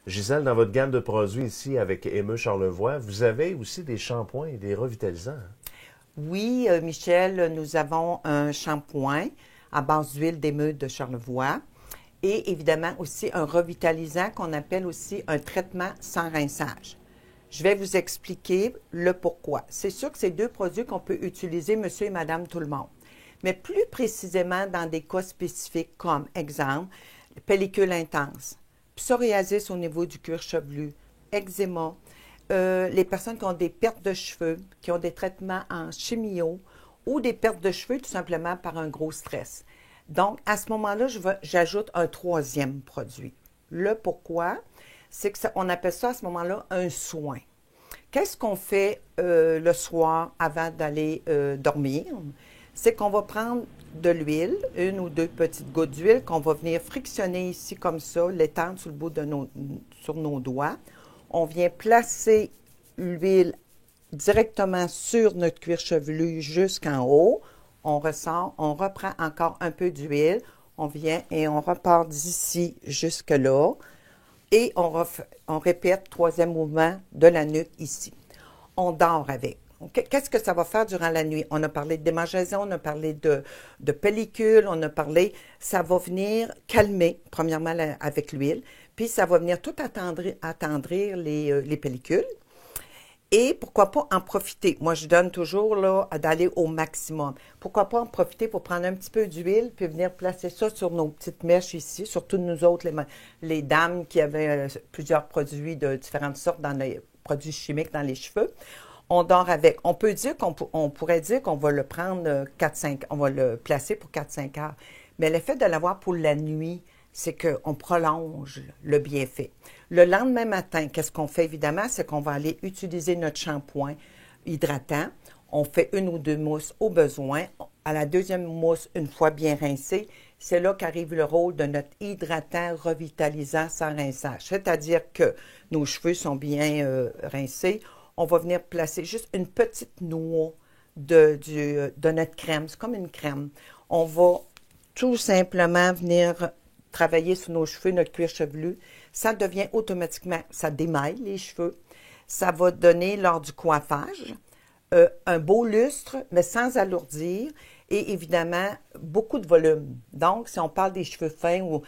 Gisèle, dans votre gamme de produits ici avec Émeu Charlevoix, vous avez aussi des shampoings et des revitalisants, hein? Oui, Michel, nous avons un shampoing à base d'huile d'émeute de Charlevoix et évidemment aussi un revitalisant qu'on appelle aussi un traitement sans rinçage. Je vais vous expliquer le pourquoi. C'est sûr que c'est deux produits qu'on peut utiliser, monsieur et madame tout le monde. Mais plus précisément dans des cas spécifiques comme, exemple, pellicule intense, psoriasis au niveau du cuir chevelu, eczéma, les personnes qui ont des pertes de cheveux, qui ont des traitements en chimio ou des pertes de cheveux tout simplement par un gros stress. Donc, à ce moment-là, j'ajoute un troisième produit. Le pourquoi, c'est qu'on appelle ça à ce moment-là un soin. Qu'est-ce qu'on fait le soir avant d'aller dormir? C'est qu'on va prendre de l'huile, une ou deux petites gouttes d'huile qu'on va venir frictionner ici comme ça, l'étendre sur le bout sur nos doigts. On vient placer l'huile directement sur notre cuir chevelu jusqu'en haut. On ressort, on reprend encore un peu d'huile. On vient et on repart d'ici jusque-là. Et on répète troisième mouvement de la nuque ici. On dort avec. Qu'est-ce que ça va faire durant la nuit? On a parlé de démangeaison, on a parlé de pellicule, on a parlé, ça va venir calmer, premièrement avec l'huile, puis ça va venir tout attendrir les pellicules. Et pourquoi pas en profiter? Moi, je donne toujours là d'aller au maximum. Pourquoi pas en profiter pour prendre un petit peu d'huile puis venir placer ça sur nos petites mèches ici, surtout nous autres, les dames qui avaient plusieurs produits de différentes sortes dans les produits chimiques dans les cheveux. On dort avec. On peut dire on pourrait dire qu'on va le prendre 4-5, on va le placer pour 4-5 heures. Mais l'effet de l'avoir pour la nuit, c'est qu'on prolonge le bienfait. Le lendemain matin, qu'est-ce qu'on fait évidemment? C'est qu'on va aller utiliser notre shampoing hydratant. On fait une ou deux mousses au besoin. À la deuxième mousse, une fois bien rincée, c'est là qu'arrive le rôle de notre hydratant revitalisant sans rinçage. C'est-à-dire que nos cheveux sont bien rincés. On va venir placer juste une petite noix de notre crème. C'est comme une crème. On va tout simplement venir travailler sur nos cheveux, notre cuir chevelu. Ça devient automatiquement, ça démaille les cheveux. Ça va donner lors du coiffage un beau lustre, mais sans alourdir. Et évidemment, beaucoup de volume. Donc, si on parle des cheveux fins, ou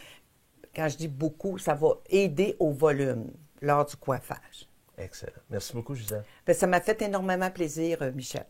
quand je dis beaucoup, ça va aider au volume lors du coiffage. Excellent. Merci beaucoup, Gisèle. Bien, ça m'a fait énormément plaisir, Michel.